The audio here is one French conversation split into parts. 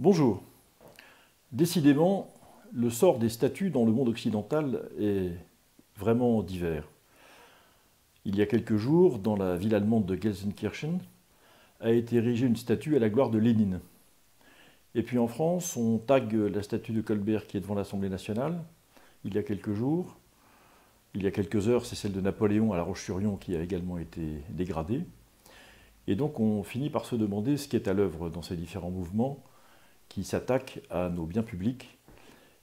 Bonjour. Décidément, le sort des statues dans le monde occidental est vraiment divers. Il y a quelques jours, dans la ville allemande de Gelsenkirchen, a été érigée une statue à la gloire de Lénine. Et puis en France, on tague la statue de Colbert qui est devant l'Assemblée nationale, il y a quelques jours. Il y a quelques heures, c'est celle de Napoléon à La Roche-sur-Yon qui a également été dégradée. Et donc on finit par se demander ce qui est à l'œuvre dans ces différents mouvements qui s'attaquent à nos biens publics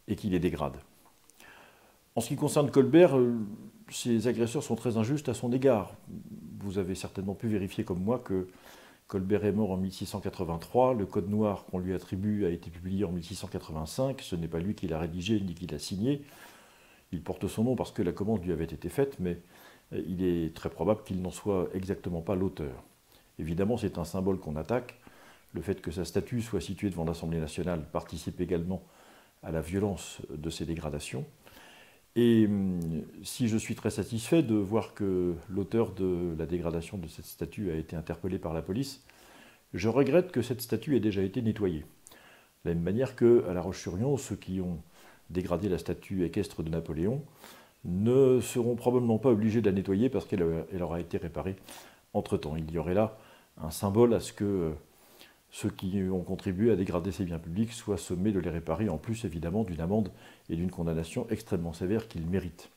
et qui les dégradent. En ce qui concerne Colbert, ces agresseurs sont très injustes à son égard. Vous avez certainement pu vérifier comme moi que Colbert est mort en 1683, le code noir qu'on lui attribue a été publié en 1685, ce n'est pas lui qui l'a rédigé ni qui l'a signé. Il porte son nom parce que la commande lui avait été faite, mais il est très probable qu'il n'en soit exactement pas l'auteur. Évidemment, c'est un symbole qu'on attaque. Le fait que sa statue soit située devant l'Assemblée nationale participe également à la violence de ces dégradations. Et si je suis très satisfait de voir que l'auteur de la dégradation de cette statue a été interpellé par la police, je regrette que cette statue ait déjà été nettoyée. De la même manière qu'à La Roche-sur-Yon, ceux qui ont dégradé la statue équestre de Napoléon ne seront probablement pas obligés de la nettoyer parce qu'elle aura été réparée entre-temps. Il y aurait là un symbole à ce que ceux qui ont contribué à dégrader ces biens publics soient sommés de les réparer, en plus évidemment d'une amende et d'une condamnation extrêmement sévère qu'ils méritent.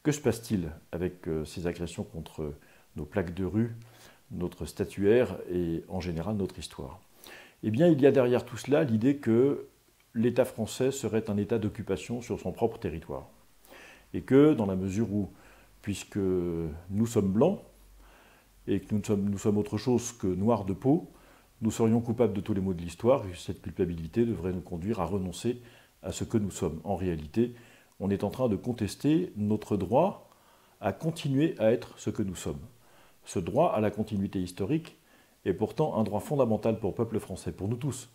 Que se passe-t-il avec ces agressions contre nos plaques de rue, notre statuaire et en général notre histoire? Eh bien, il y a derrière tout cela l'idée que l'État français serait un État d'occupation sur son propre territoire. Et que dans la mesure où, puisque nous sommes blancs, et que nous sommes autre chose que noirs de peau, nous serions coupables de tous les maux de l'histoire, et cette culpabilité devrait nous conduire à renoncer à ce que nous sommes. En réalité, on est en train de contester notre droit à continuer à être ce que nous sommes. Ce droit à la continuité historique est pourtant un droit fondamental pour le peuple français, pour nous tous,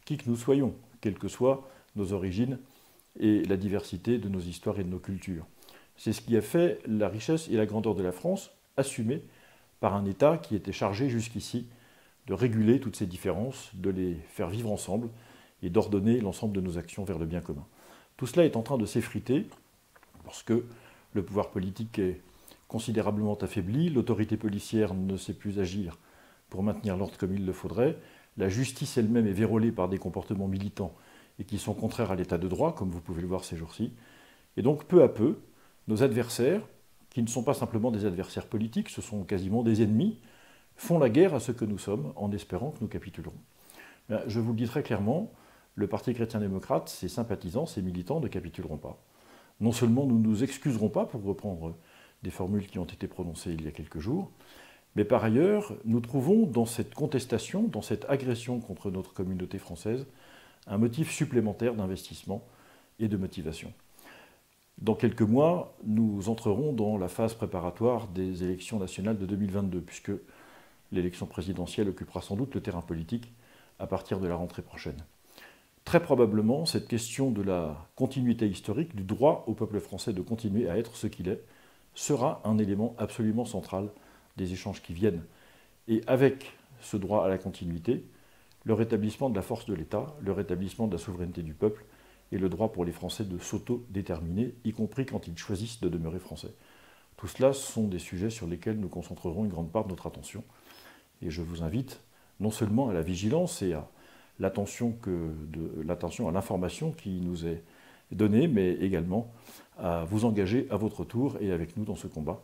qui que nous soyons, quelles que soient nos origines et la diversité de nos histoires et de nos cultures. C'est ce qui a fait la richesse et la grandeur de la France, assumée par un État qui était chargé jusqu'ici de réguler toutes ces différences, de les faire vivre ensemble et d'ordonner l'ensemble de nos actions vers le bien commun. Tout cela est en train de s'effriter parce que le pouvoir politique est considérablement affaibli, l'autorité policière ne sait plus agir pour maintenir l'ordre comme il le faudrait, la justice elle-même est vérolée par des comportements militants et qui sont contraires à l'état de droit, comme vous pouvez le voir ces jours-ci. Et donc peu à peu, nos adversaires, qui ne sont pas simplement des adversaires politiques, ce sont quasiment des ennemis, font la guerre à ce que nous sommes en espérant que nous capitulerons. Je vous le dis très clairement, le Parti chrétien-démocrate, ses sympathisants, ses militants ne capituleront pas. Non seulement nous ne nous excuserons pas, pour reprendre des formules qui ont été prononcées il y a quelques jours, mais par ailleurs, nous trouvons dans cette contestation, dans cette agression contre notre communauté française, un motif supplémentaire d'investissement et de motivation. Dans quelques mois, nous entrerons dans la phase préparatoire des élections nationales de 2022, puisque l'élection présidentielle occupera sans doute le terrain politique à partir de la rentrée prochaine. Très probablement, cette question de la continuité historique, du droit au peuple français de continuer à être ce qu'il est, sera un élément absolument central des échanges qui viennent. Et avec ce droit à la continuité, le rétablissement de la force de l'État, le rétablissement de la souveraineté du peuple et le droit pour les Français de s'auto-déterminer, y compris quand ils choisissent de demeurer français. Tout cela sont des sujets sur lesquels nous concentrerons une grande part de notre attention. Et je vous invite non seulement à la vigilance et à l'attention à l'information qui nous est donnée, mais également à vous engager à votre tour et avec nous dans ce combat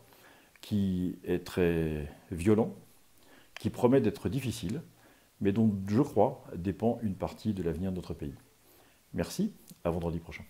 qui est très violent, qui promet d'être difficile, mais dont, je crois, dépend une partie de l'avenir de notre pays. Merci, à vendredi prochain.